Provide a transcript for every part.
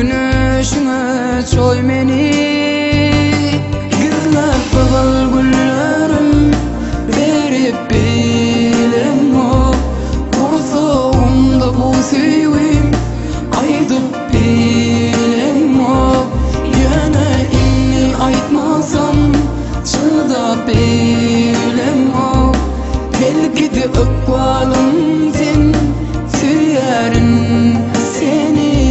Güneşine çoy meni Gizlep babal güllerim Verip bilem o Kursoğumda bu sevim Aydıp bilem o Yana inni aytmasam Çıdap bilem o Belki de ökvalım sen Süyerin seni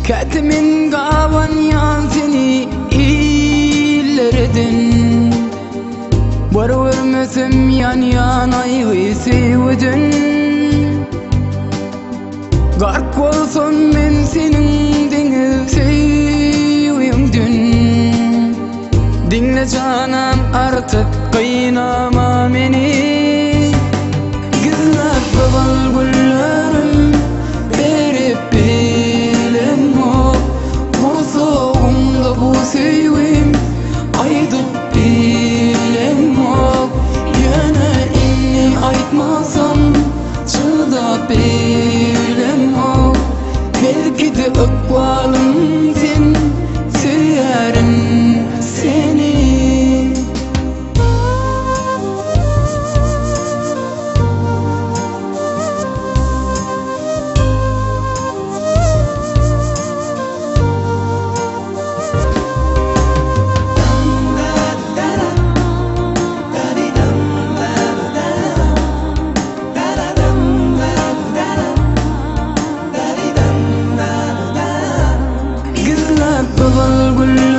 Katimin gavan yan seni illeridin Var vermesem yan yanayı sevdin Gark olsun men senin deniz sevimdin Dinle canım artık kıynama beni Gizlep babal güllerim verip bu sevim aydıp bilem o Yana inni aytmasam çıdap bilem o Belki de ökvalım sen süyerin seni babal güllerim